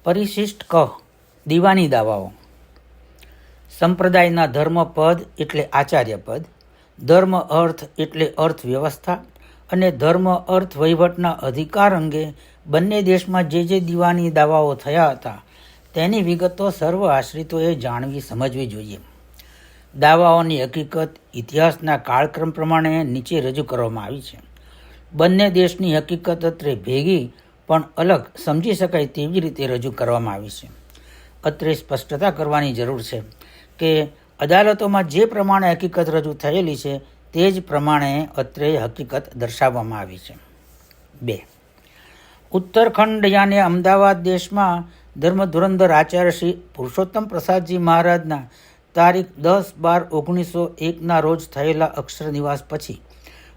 પરિશિષ્ટ ક દીવાની દાવાઓ. સંપ્રદાયના ધર્મપદ એટલે આચાર્ય પદ, ધર્મ અર્થ એટલે અર્થ વ્યવસ્થા અને ધર્મ અર્થ વહીવટના અધિકાર અંગે બંને દેશમાં જે દીવાની દાવાઓ થયા હતા તેની વિગતો સર્વ આશ્રિતોએ જાણવી સમજવી જોઈએ. દાવાઓની હકીકત ઇતિહાસના કાળક્રમ પ્રમાણે નીચે રજૂ કરવામાં આવી છે. બંને દેશની હકીકત અત્રે ભેગી પણ અલગ સમજી શકાય તેવી રીતે રજૂ કરવામાં આવી છે. અત્રે સ્પષ્ટતા કરવાની જરૂર છે કે અદાલતોમાં જે પ્રમાણે હકીકત રજૂ થયેલી છે તે જ પ્રમાણે અત્રે હકીકત દર્શાવવામાં આવી છે. 2. ઉત્તરખંડ યાને અમદાવાદ દેશમાં ધર્મ ધુરંધર આચાર્ય શ્રી પુરુષોત્તમ પ્રસાદજી મહારાજના તારીખ 10/12/1901 રોજ થયેલા અક્ષર નિવાસ પછી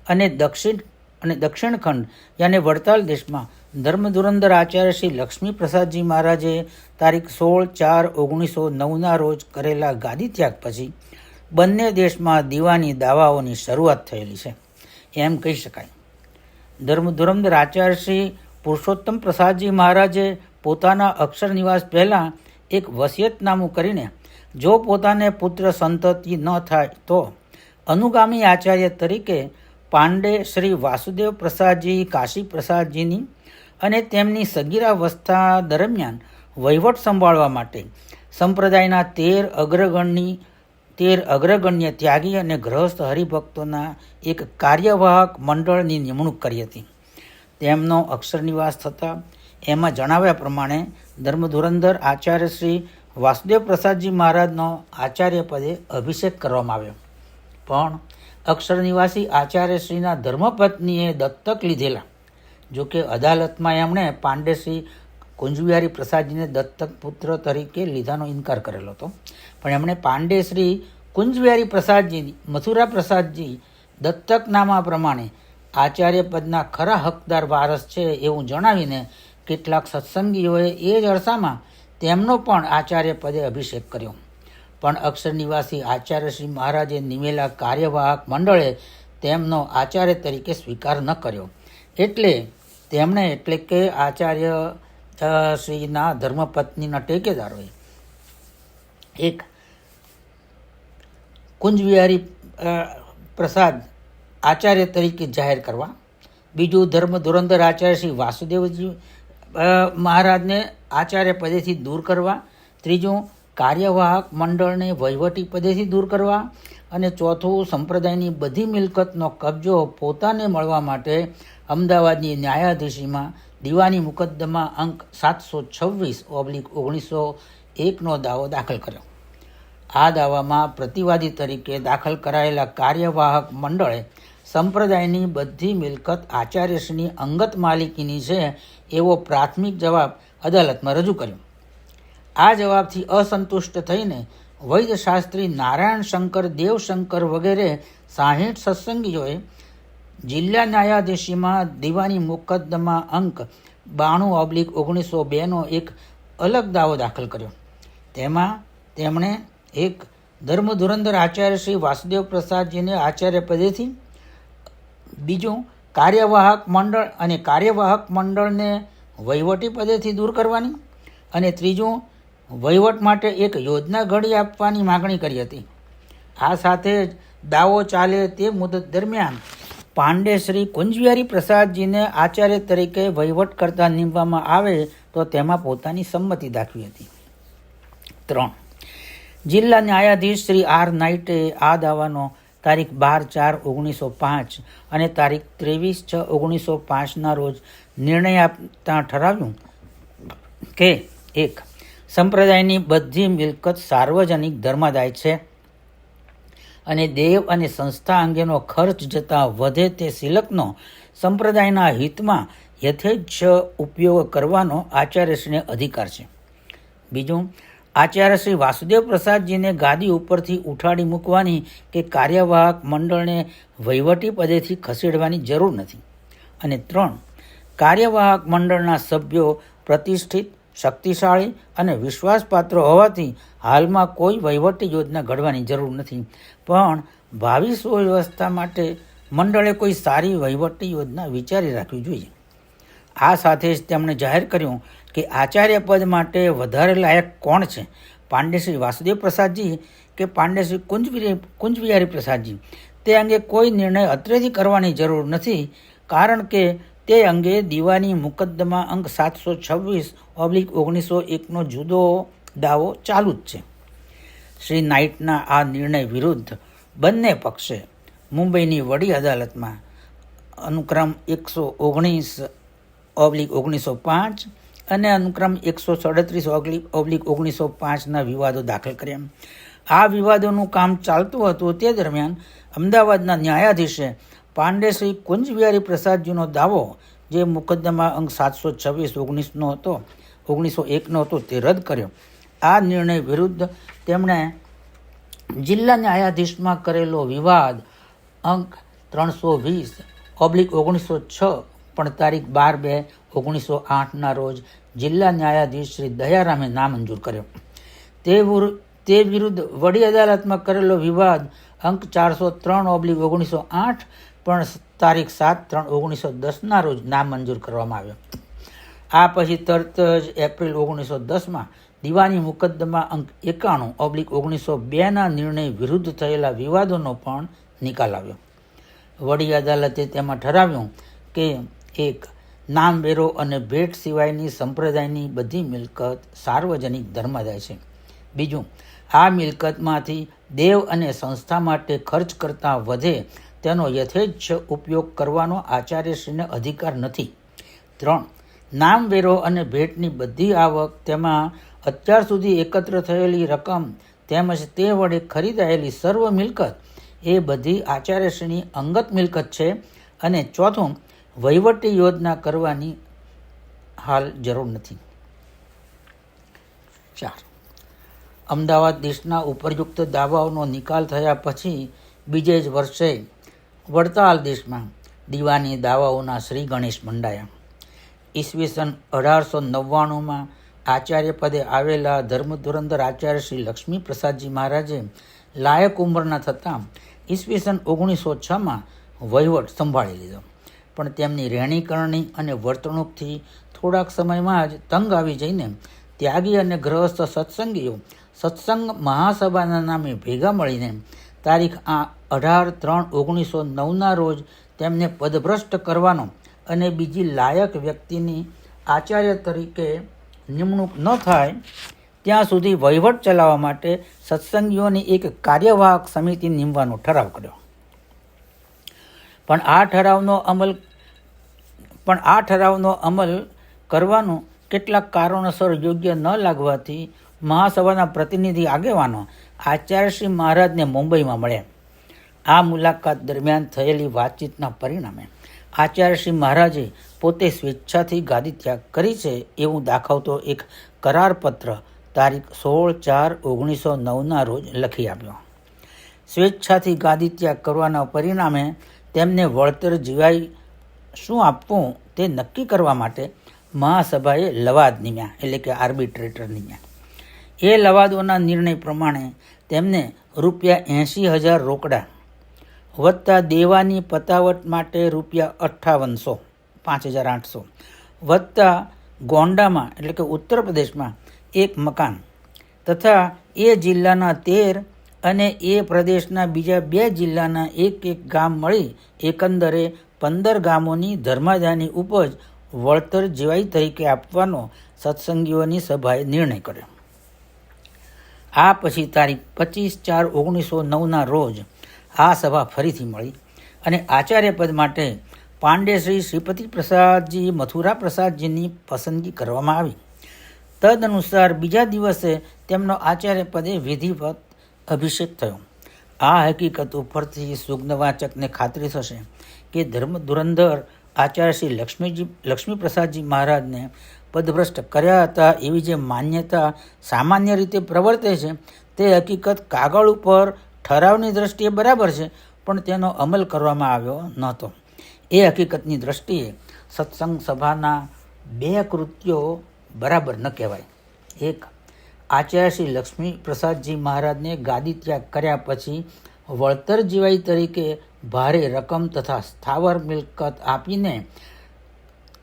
અને દક્ષિણ ખંડ યાને વડતાલ દેશમાં ધર્મ ધુરંધર આચાર્ય શ્રી લક્ષ્મી પ્રસાદજી મહારાજે તારીખ 16/4/1909 રોજ કરેલા ગાદી ત્યાગ પછી બંને દેશમાં દીવાની દાવાઓની શરૂઆત થયેલી છે એમ કહી શકાય. ધર્મ ધુરંધર આચાર્ય શ્રી પુરુષોત્તમ પ્રસાદજી મહારાજે પોતાના અક્ષર નિવાસ પહેલાં એક વસિયતનામું કરીને જો પોતાને પુત્ર સંતતિ ન થાય તો અનુગામી આચાર્ય તરીકે પાંડે શ્રી વાસુદેવ પ્રસાદજી કાશી પ્રસાદજીની અને તેમની સગીરાવસ્થા દરમિયાન વહીવટ સંભાળવા માટે સંપ્રદાયના 13 અગ્રગણ્ય ત્યાગી અને ગ્રહસ્થ હરિભક્તોના એક કાર્યવાહક મંડળની નિમણૂક કરી હતી. તેમનો અક્ષર નિવાસ થતાં એમાં જણાવ્યા પ્રમાણે ધર્મ ધુરંધર આચાર્ય શ્રી વાસુદેવ પ્રસાદજી મહારાજનો આચાર્ય પદે અભિષેક કરવામાં આવ્યો. પણ અક્ષર નિવાસી આચાર્યશ્રીના ધર્મપત્નીએ દત્તક લીધેલા, જોકે અદાલતમાં એમણે પાંડે શ્રી કુંજવિહારી પ્રસાદજીને દત્તક પુત્ર તરીકે લીધાનો ઇનકાર કરેલો હતો. પણ એમણે પાંડે શ્રી કુંજવિહારી પ્રસાદજી મથુરા પ્રસાદજી દત્તકનામા પ્રમાણે આચાર્ય પદના ખરા હકદાર વારસ છે એવું જણાવીને કેટલાક સત્સંગીઓએ એ જ અરસામાં તેમનો પણ આચાર્ય પદે અભિષેક કર્યો. પણ અક્ષર નિવાસી આચાર્ય શ્રી મહારાજે નિમેલા કાર્યવાહક મંડળે તેમનો આચાર્ય તરીકે સ્વીકાર ન કર્યો. તેમણે કે આચાર્ય શ્રીના ધર્મપત્નીના ટેકેદારોએ એક કુંજવિહારી પ્રસાદ આચાર્ય તરીકે જાહેર કરવા, બીજું ધર્મ ધુરંધર આચાર્ય શ્રી વાસુદેવજી મહારાજને આચાર્ય પદેથી દૂર કરવા, ત્રીજું કાર્યવાહક મંડળને વહીવટી પદેથી દૂર કરવા અને ચોથું સંપ્રદાયની બધી મિલકતનો કબજો પોતાને મળવા માટે અમદાવાદની ન્યાયાધીશીમાં દીવાની મુકદ્દમા અંક 726/1901 દાવો દાખલ કર્યો. આ દાવામાં પ્રતિવાદી તરીકે દાખલ કરાયેલા કાર્યવાહક મંડળે સંપ્રદાયની બધી મિલકત આચાર્યશ્રીની અંગત માલિકીની છે એવો પ્રાથમિક જવાબ અદાલતમાં રજૂ કર્યો. આ જવાબથી અસંતુષ્ટ થઈને વૈદ્યશાસ્ત્રી નારાયણ શંકર દેવશંકર વગેરે 60 સત્સંગીઓએ જિલ્લા ન્યાયાધીશીમાં દીવાની મુકદ્દમા અંક 92/1902 એક અલગ દાવો દાખલ કર્યો. તેમાં તેમણે એક ધર્મ ધુરંધર આચાર્ય શ્રી વાસુદેવ પ્રસાદજીને આચાર્ય પદેથી, બીજું કાર્યવાહક મંડળને વહીવટી પદેથી દૂર કરવાની અને ત્રીજું વહીવટ માટે એક યોજના ઘડી આપવાની માગણી કરી હતી. આ સાથે જ દાવો ચાલે તે મુદત દરમિયાન પાંડે શ્રી કુંજવિહારી પ્રસાદજીને આચાર્ય તરીકે વહીવટ કરતા નીમવામાં આવે તો તેમાં પોતાની સંમતિ દાખવી હતી. 3. જિલ્લા ન્યાયાધીશ શ્રી આર નાઇટે આ દાવાનો તારીખ 12/4/1905 અને તારીખ 23/6/1905 રોજ નિર્ણય આપતા ઠરાવ્યું કે 1. સંપ્રદાયની બધી મિલકત સાર્વજનિક ધર્મદાય છે અને દેવ અને સંસ્થા અંગેનો ખર્ચ જતાં વધે તે સિલકનો સંપ્રદાયના હિતમાં યથેચ્છ ઉપયોગ કરવાનો આચાર્યશ્રીને અધિકાર છે. બીજું, આચાર્ય શ્રી વાસુદેવ પ્રસાદજીને ગાદી ઉપરથી ઉઠાડી મૂકવાની કે કાર્યવાહક મંડળને વહીવટી પદેથી ખસેડવાની જરૂર નથી. અને 3. કાર્યવાહક મંડળના સભ્યો પ્રતિષ્ઠિત, શક્તિશાળી અને વિશ્વાસપાત્ર હોવાથી હાલમાં કોઈ વહીવટી યોજના ઘડવાની જરૂર નથી, પણ ભાવિ સુવ્યવસ્થા માટે મંડળે કોઈ સારી વહીવટી યોજના વિચારી રાખવી જોઈએ. આ સાથે જ તેમણે જાહેર કર્યું કે આચાર્ય પદ માટે વધારે લાયક કોણ છે, પાંડે શ્રી વાસુદેવ પ્રસાદજી કે પાંડે શ્રી કુંજવિહારી પ્રસાદજી. તે અંગે કોઈ નિર્ણય અત્રેથી કરવાની જરૂર નથી, કારણ કે તે અંગે દીવાની મુકદ્દમા અંક 726/1901નો જુદો દાવો ચાલુ જ છે. શ્રી નાઇટના આ નિર્ણય વિરુદ્ધ બંને પક્ષે મુંબઈની વડી અદાલતમાં અનુક્રમ 119/1905 અને અનુક્રમ 137/1905ના વિવાદો દાખલ કર્યા. આ વિવાદોનું કામ ચાલતું હતું તે દરમિયાન અમદાવાદના ન્યાયાધીશે પાંડે શ્રી કુંજવિહારી પ્રસાદજીનો દાવો, જે મુકદ્દમા અંક 726/1901નો હતો, તે રદ કર્યો. આ નિર્ણય વિરુદ્ધ તેમણે જિલ્લા ન્યાયાધીશમાં કરેલો વિવાદ અંક 320/1906 પણ તારીખ 12/2/1908ના રોજ જિલ્લા ન્યાયાધીશ શ્રી દયારામે નામંજૂર કર્યો. તે વિરુદ્ધ વડી અદાલતમાં કરેલો વિવાદ અંક 403/1908 પણ તારીખ 7/3/1910ના રોજ નામંજૂર કરવામાં આવ્યો. આ પછી તરત જ એપ્રિલ 1910માં દીવાની મુકદ્દમા અંક 91/1902ના નિર્ણય વિરુદ્ધ થયેલા વિવાદોનો પણ નિકાલ આવ્યો. વડી અદાલતે તેમાં ઠરાવ્યું કે 1. નામવેરો અને ભેટ સિવાયની સંપ્રદાયની બધી મિલકત સાર્વજનિક ધર્માદાય છે. 2. આ મિલકતમાંથી દેવ અને સંસ્થા માટે ખર્ચ કરતાં વધે તેનો યથેચ્છ ઉપયોગ કરવાનો આચાર્યશ્રીને અધિકાર નથી. 3. નામવેરો અને ભેટની બધી આવક, તેમાં અત્યાર સુધી એકત્ર થયેલી રકમ તેમજ તે વડે ખરીદાયેલી સર્વ મિલકત એ બધી આચાર્યશ્રીની અંગત મિલકત છે. અને 4. વહીવટી યોજના કરવાની હાલ જરૂર નથી. 4. અમદાવાદ દેશના ઉપરયુક્ત દાવાઓનો નિકાલ થયા પછી બીજે જ વર્ષે વડતાલ દેશમાં દીવાની દાવાઓના શ્રી ગણેશ મંડાયા. ઈસવીસન 1899માં આચાર્ય પદે આવેલા ધર્મધુરંધર આચાર્ય શ્રી લક્ષ્મી પ્રસાદજી મહારાજે લાયક ઉંમરના થતાં ઈસવીસન 1906માં વહીવટ સંભાળી લીધો. પણ તેમની રહેણીકરણી અને વર્તણૂકથી થોડાક સમયમાં જ તંગ આવી જઈને ત્યાગી અને ગ્રહસ્થ સત્સંગીઓ સત્સંગ મહાસભાના નામે ભેગા મળીને તારીખ 18/3/1909ના રોજ તેમને પદભ્રષ્ટ કરવાનો અને બીજી લાયક વ્યક્તિની આચાર્ય તરીકે નિમણૂક ન થાય ત્યાં સુધી વહીવટ ચલાવવા માટે સત્સંગીઓની એક કાર્યવાહક સમિતિ નીમવાનો ઠરાવ કર્યો. પણ આ ઠરાવનો અમલ કરવાનું કેટલાક કારણોસર યોગ્ય ન લાગવાથી મહાસભાના પ્રતિનિધિ આગેવાનો આચાર્યશ્રી મહારાજને મુંબઈમાં મળ્યા. આ મુલાકાત દરમિયાન થયેલી વાતચીતના પરિણામે આચાર્યશ્રી મહારાજે પોતે સ્વેચ્છાથી ગાદી ત્યાગ કરી છે એવું દાખવતો એક કરારપત્ર તારીખ 16/4/1909ના રોજ લખી આપ્યો. સ્વેચ્છાથી ગાદી ત્યાગ કરવાના પરિણામે તેમને વળતર જીવાય શું આપવું તે નક્કી કરવા માટે મહાસભાએ લવાદ નિમ્યા, એટલે કે આર્બિટ્રેટર નિમ્યા. એ લવાદોના નિર્ણય પ્રમાણે તેમને ₹80,000 રોકડા વત્તા દેવાની પતાવટ માટે ₹5800 5,800 વત્તા ગોંડામાં, એટલે કે ઉત્તર પ્રદેશમાં એક મકાન તથા એ જિલ્લાના 13 અને એ પ્રદેશના બીજા 2 જિલ્લાના એક ગામ મળી એકંદરે 15 ગામોની ધર્માદાયની ઉપજ વળતર જીવાઈ તરીકે આપવાનો સત્સંગીઓની સભાએ નિર્ણય કર્યો. આ પછી તારીખ 25/4/1909ના રોજ આ સભા ફરીથી મળી અને આચાર્ય પદ માટે પાંડે શ્રી શ્રીપતિ પ્રસાદજી મથુરા પ્રસાદજીની પસંદગી કરવામાં આવી. તદનુસાર બીજા દિવસે તેમનો આચાર્ય પદે વિધિવત અભિષેક થયો. આ હકીકત ઉપરથી સુગ્નવાચકને ખાતરી થશે કે ધર્મધુરંધર આચાર્ય શ્રી લક્ષ્મી પ્રસાદજી મહારાજને પદભ્રષ્ટ કર્યા હતા એવી જે માન્યતા સામાન્ય રીતે પ્રવર્તે છે તે હકીકત કાગળ ઉપર ઠરાવની દ્રષ્ટિએ બરાબર છે, પણ તેનો અમલ કરવામાં આવ્યો નહોતો. એ હકીકતની દ્રષ્ટિએ સત્સંગ સભાના 2 કૃત્યો બરાબર ન કહેવાય. 1. આચાર્ય શ્રી લક્ષ્મી પ્રસાદજી મહારાજને ગાદી ત્યાગ કર્યા પછી વળતર જીવાઈ તરીકે ભારે રકમ તથા સ્થાવર મિલકત આપીને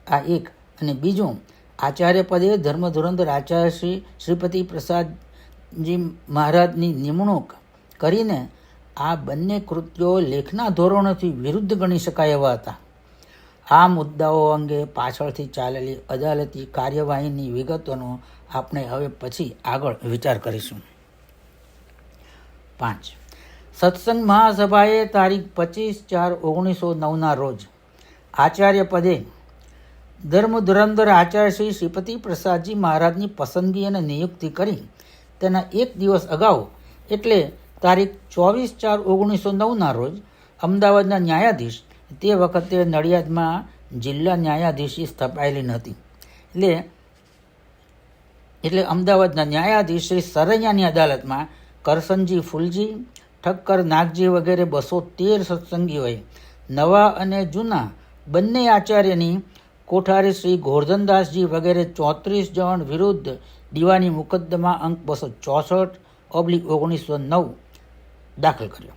આ એક અને બીજું, આચાર્ય પદે ધર્મધુરંધર આચાર્ય શ્રીપતિ પ્રસાદજી મહારાજની નિમણૂક કરીને આ બંને કૃત્યો લેખના ધોરણોથી વિરુદ્ધ ગણી શકાય એવા હતા. આ મુદ્દાઓ અંગે પાછળથી ચાલેલી અદાલતી કાર્યવાહીની વિગતોનો આપણે હવે પછી આગળ વિચાર કરીશું. 5. સત્સંગ મહાસભાએ તારીખ 25/4/1909 રોજ આચાર્ય પદે ધર્મધુરંધર આચાર્ય શ્રીપતિ પ્રસાદજી મહારાજની પસંદગી અને નિયુક્તિ કરી તેના એક દિવસ અગાઉ એટલે તારીખ 24/4/1909 રોજ અમદાવાદના ન્યાયાધીશ, તે વખતે નડિયાદમાં જિલ્લા ન્યાયાધીશી સ્થપાયેલી નહોતી, એટલે અમદાવાદના ન્યાયાધીશ શ્રી સરૈયાની અદાલતમાં કરસનજી ફૂલજી, ઠક્કર નાગજી વગેરે 213 સત્સંગીઓએ નવા અને જૂના બંને આચાર્યની કોઠારી શ્રી ગોરધનદાસજી વગેરે 34 જણ વિરુદ્ધ દીવાની મુકદ્દમા અંક 264/1909 દાખલ કર્યો.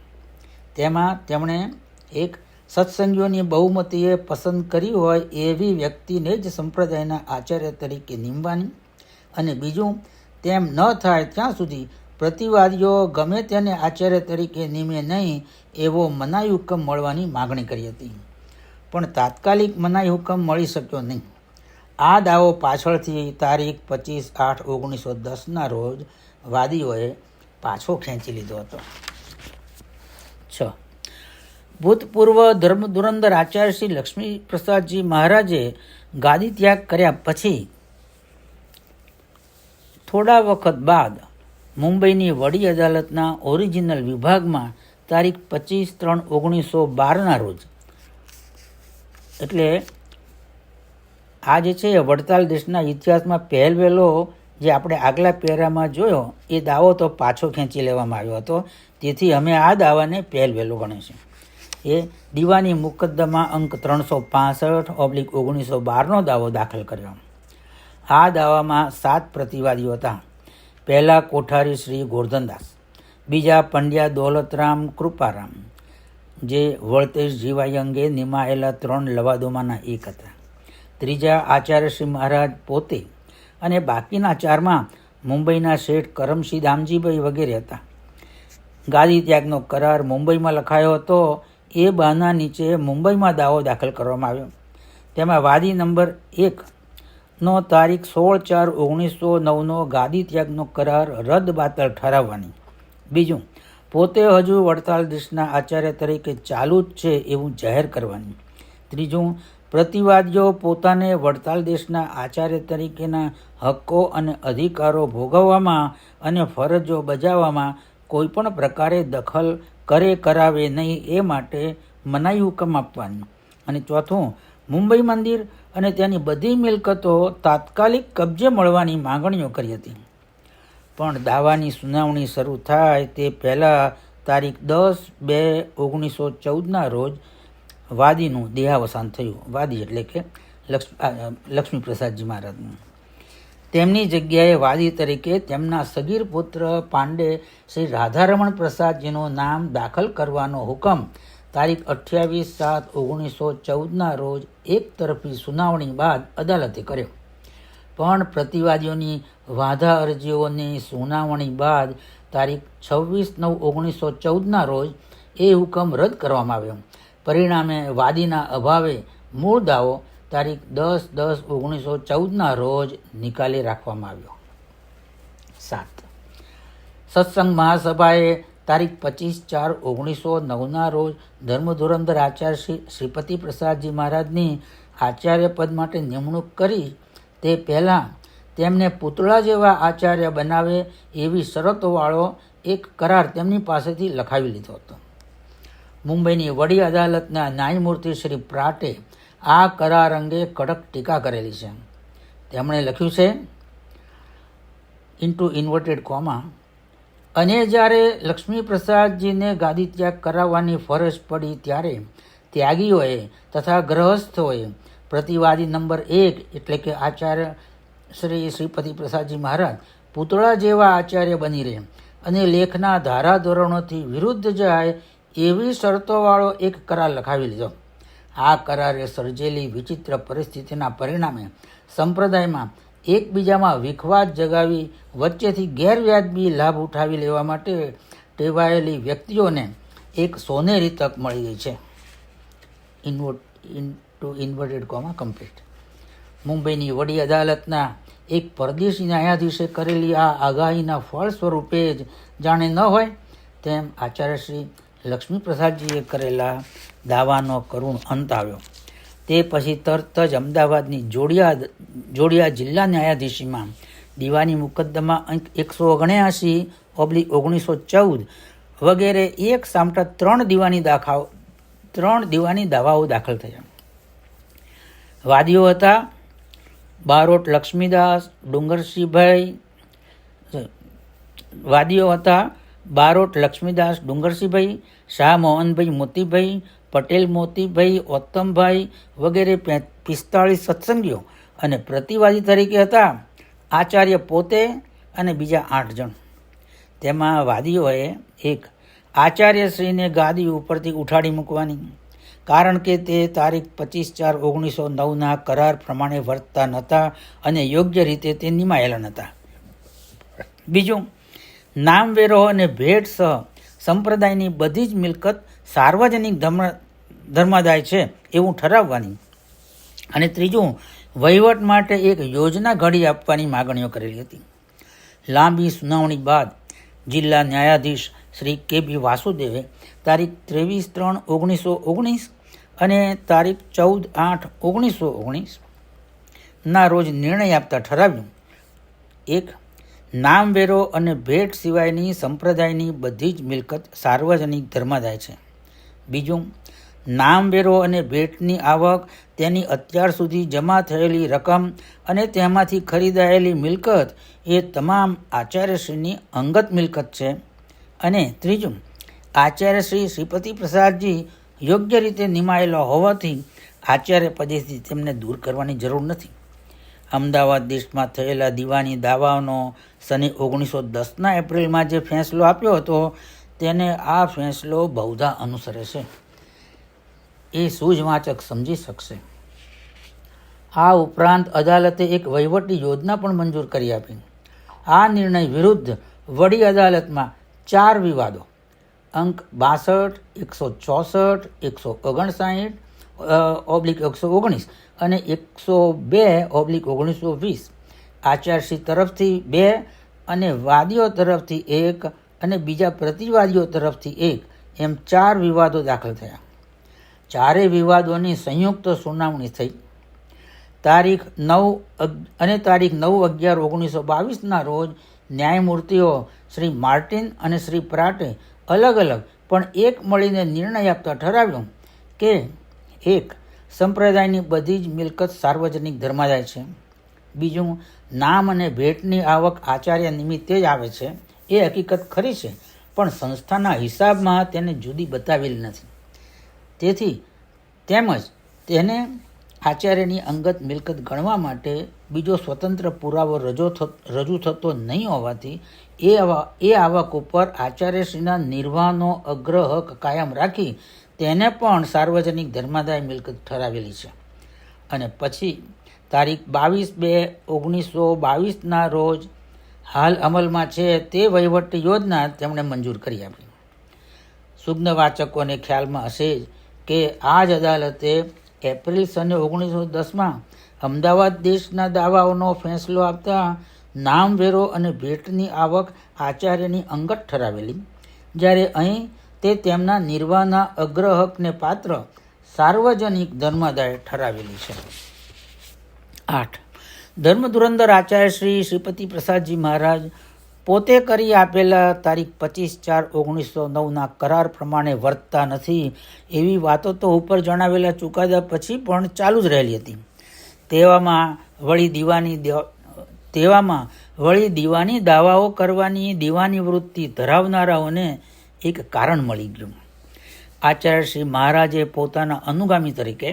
તેમાં તેમણે એક, સત્સંગીઓની બહુમતીએ પસંદ કરી હોય એવી વ્યક્તિને જ સંપ્રદાયના આચાર્ય તરીકે નીમવાની, અને બીજું, તેમ ન થાય ત્યાં સુધી પ્રતિવાદીઓ ગમે તેને આચાર્ય તરીકે નીમે નહીં એવો મનાઈ હુકમ મળવાની માગણી કરી હતી. પણ તાત્કાલિક મનાઈ હુકમ મળી શક્યો નહીં. આ દાવો પાછળથી તારીખ 25/8/1910 રોજ વાદીઓએ પાછો ખેંચી લીધો હતો. 6. ભૂતપૂર્વ ધર્મધુરંધર આચાર્ય શ્રી લક્ષ્મી પ્રસાદજી મહારાજે ગાદી ત્યાગ કર્યા પછી થોડા વખત બાદ મુંબઈની વડી અદાલતના ઓરિજિનલ વિભાગમાં તારીખ 25/3/1912 રોજ, એટલે આ જે છે વડતાલ દેશના ઇતિહાસમાં પહેલવેલો જે આપણે આગલા પેરામાં જોયો એ દાવો તો પાછો ખેંચી લેવામાં આવ્યો હતો, તેથી અમે આ દાવાને પહેલવેલો ગણીશું. એ દીવાની મુકદ્દમા અંક 365/1912 દાવો દાખલ કર્યો. આ દાવામાં 7 પ્રતિવાદીઓ હતા. પહેલા કોઠારી શ્રી ગોરધનદાસ, બીજા પંડ્યા દોલતરામ કૃપારામ, જે વળતેજ જીવાઈ અંગે નિમાયેલા 3 લવાદોમાંના એક હતા. ત્રીજા આચાર્ય શ્રી મહારાજ પોતે, અને બાકીના 4માં મુંબઈના શેઠ કરમસિંહ દામજીભાઈ વગેરે હતા. ગાદી ત્યાગનો કરાર મુંબઈમાં લખાયો હતો. એ બહાના નીચે મુંબઈમાં દાવો દાખલ કરવામાં આવ્યો. તેમાં વાદી નંબર 1નો તારીખ 16/4/1909 ગાદી ત્યાગનો કરાર રદ બાતલ ઠરાવવાની. બીજું, પોતે હજુ વડતાલ દેશના આચાર્ય તરીકે ચાલુ જ છે એવું જાહેર કરવાની. ત્રીજું, પ્રતિવાદીઓ પોતાને વડતાલ દેશના આચાર્ય તરીકેના હક્કો અને અધિકારો ભોગવવામાં અને ફરજો બજાવવામાં કોઈપણ પ્રકારે દખલ કરાવે નહીં એ માટે મનાઈ હુકમ આપવાની. અને ચોથું, મુંબઈ મંદિર અને તેની બધી મિલકતો તાત્કાલિક કબજે મળવાની માંગણીઓ કરી હતી. પણ દાવાની સુનાવણી શરૂ થાય તે પહેલાં તારીખ 10/2/1914 રોજ વાદીનું દેહાવસાન થયું. વાદી એટલે કે લક્ષ્મી પ્રસાદજી મહારાજનું. તેમની જગ્યાએ વાદી તરીકે તેમના સગીર પુત્ર પાંડે શ્રી રાધારમણ પ્રસાદજીનું નામ દાખલ કરવાનો હુકમ તારીખ 28/7/1914 રોજ એક તરફી સુનાવણી બાદ અદાલતે કર્યો. પણ પ્રતિવાદીઓની વાંધા અરજીઓની સુનાવણી બાદ તારીખ 26/9/1914 રોજ એ હુકમ રદ કરવામાં આવ્યો. પરિણામે વાદીના અભાવે મૂળ દાવો તારીખ 10/10/1914 રોજ નિકાલી રાખવામાં આવ્યો. 7. સત્સંગ મહાસભાએ તારીખ 25/4/1909 રોજ ધર્મધુરંધર આચાર્ય શ્રીપતિ પ્રસાદજી મહારાજની આચાર્ય પદ માટે નિમણૂક કરી તે પહેલાં તેમને પૂતળા જેવા આચાર્ય બનાવે એવી શરતોવાળો એક કરાર તેમની પાસેથી લખાવી લીધો હતો. મુંબઈની વડી અદાલતના ન્યાયમૂર્તિ શ્રી પ્રાટે આ કરાર અંગે કડક ટીકા કરેલી છે. તેમણે લખ્યું છે (ઇન્વર્ટેડ), અને જ્યારે લક્ષ્મી પ્રસાદજીને ગાદી ત્યાગ કરાવવાની ફરજ પડી ત્યારે ત્યાગીઓએ તથા ગ્રહસ્થોએ પ્રતિવાદી નંબર 1 એટલે કે આચાર્ય શ્રીપતિ પ્રસાદજી મહારાજ પૂતળા જેવા આચાર્ય બની રહે અને લેખના ધારાધોરણોથી વિરુદ્ધ જાય એવી શરતોવાળો એક કરાર લખાવી લીધો. આ કરારે સર્જેલી વિચિત્ર પરિસ્થિતિના પરિણામે સંપ્રદાયમાં એકબીજામાં વિખવાદ જગાવી વચ્ચેથી ગેરવ્યાજબી લાભ ઉઠાવી લેવા માટે ટેવાયેલી વ્યક્તિઓને એક સોનેરી તક મળી ગઈ છે. Inverted comma complete. મુંબઈની વડી અદાલતના એક પરદેશી ન્યાયાધીશે કરેલી આ આગાહીના ફળ સ્વરૂપે જ જાણે ન હોય તેમ આચાર્ય શ્રી લક્ષ્મીપ્રસાદજીએ કરેલા દાવાનો કરુણ અંત આવ્યો. તે પછી તરત જ અમદાવાદની જોડિયા જિલ્લા ન્યાયાધીશીમાં દીવાની મુકદ્દમા અંક 179/1914 વગેરે એક સામટા 3 દીવાની દાવાઓ દાખલ થયા. વાદીઓ હતા બારોટ લક્ષ્મીદાસ ડુંગરસિંહભાઈ, શાહ મોહનભાઈ મોતીભાઈ, પટેલ મોતીભાઈ, ઓત્તમભાઈ વગેરે 45 સત્સંગીઓ અને પ્રતિવાદી તરીકે હતા આચાર્ય પોતે અને બીજા 8 જણ. તેમાં વાદીઓએ એક આચાર્યશ્રીને ગાદી ઉપરથી ઉઠાડી મૂકવાની, કારણ કે તે તારીખ 25/4/1909 કરાર પ્રમાણે વર્તતા નહોતા અને યોગ્ય રીતે તે નિમાયેલા નહોતા. બીજું, નામવેરો અને ભેટ સહ સંપ્રદાયની બધી જ મિલકત સાર્વજનિક ધર્માદાય છે એવું ઠરાવવાની. અને ત્રીજું, વહીવટ માટે એક યોજના ઘડી આપવાની માગણીઓ કરેલી હતી. લાંબી સુનાવણી બાદ જિલ્લા ન્યાયાધીશ શ્રી કે.બી. વાસુદેવે તારીખ 23/3/1919 અને તારીખ 14/8/1919 ના રોજ નિર્ણય આપતા ઠરાવ્યું: 1. નામવેરો અને ભેટ સિવાયની સંપ્રદાયની બધી જ મિલકત સાર્વજનિક ધર્માદાય છે. બીજું, નામવેરો અને ભેટની આવક, તેની અત્યાર સુધી જમા થયેલી રકમ અને તેમાંથી ખરીદાયેલી મિલકત એ તમામ આચાર્યશ્રીની અંગત મિલકત છે. અને ત્રીજું, આચાર્યશ્રી શ્રીપતિ પ્રસાદજી યોગ્ય રીતે નિમાયેલા હોવાથી આચાર્ય પદેથી તેમને દૂર કરવાની જરૂર નથી. અમદાવાદ દેશમાં થયેલા દીવાની દાવાઓનો સને 1910ના એપ્રિલમાં જે ફેંસલો આપ્યો હતો તેને આ ફેંસલો બહુધા અનુસરે છે. એ સૂઝવાચક સમજી શકશે. આ ઉપરાંત અદાલતે એક વહીવટી યોજના પણ મંજૂર કરી આપી. આ નિર્ણય વિરુદ્ધ વડી અદાલતમાં 4 વિવાદો અંક 62, 164, 159/119 અને 102/1920 આચાર્યશ્રી તરફથી 2 અને વાદીઓ તરફથી 1 અને બીજા પ્રતિવાદીઓ તરફથી 1 એમ 4 વિવાદો દાખલ થયા. ચારેય વિવાદોની સંયુક્ત સુનાવણી થઈ. તારીખ 9/11/1922ના રોજ ન્યાયમૂર્તિઓ શ્રી માર્ટિન અને શ્રી પ્રાટે અલગ અલગ પણ એક મળીને નિર્ણય આપતા ઠરાવ્યું કે 1. સંપ્રદાયની બધી જ મિલકત સાર્વજનિક ધર્માદાય છે. બીજું, નામ અને ભેટની આવક આચાર્ય નિમિત્તે જ આવે છે એ હકીકત ખરી છે, પણ સંસ્થાના હિસાબમાં તેને જુદી બતાવેલી નથી. તેથી તેમજ તેને આચાર્યની અંગત મિલકત ગણવા માટે બીજો સ્વતંત્ર પુરાવો રજૂ થતો નહીં હોવાથી એ આવક ઉપર આચાર્યશ્રીના નિર્વાહનો અગ્ર હક કાયમ રાખી તેને પણ સાર્વજનિક ધર્માદાય મિલકત ઠરાવેલી છે. અને પછી તારીખ 22/2/1922ના રોજ હાલ અમલમાં છે તે વહીવટી યોજના તેમણે મંજૂર કરી આપી. સુજ્ઞ વાચકોને ખ્યાલમાં હશે જ કે આ જ અદાલતે એપ્રિલ સને 1910માં અમદાવાદ દેશના દાવાઓનો ફેંસલો આપતા નામવેરો અને ભેટની આવક આચાર્યની અંગત ઠરાવેલી, જ્યારે અહીં તે તેમના નિર્વાહના અગ્ર હકને પાત્ર સાર્વજનિક ધર્માદાય ઠરાવેલી છે. 8. ધર્મધુરંધર આચાર્ય શ્રીપતિ પ્રસાદજી મહારાજ પોતે કરી આપેલા તારીખ 25/4/1909ના કરાર પ્રમાણે વર્તતા નથી એવી વાતો તો ઉપર જણાવેલા ચુકાદા પછી પણ ચાલુ જ રહેલી હતી. તેવામાં વળી દીવાની દાવાઓ કરવાની દીવાની વૃત્તિ ધરાવનારાઓને એક કારણ મળી ગયું. આચાર્ય શ્રી મહારાજે પોતાના અનુગામી તરીકે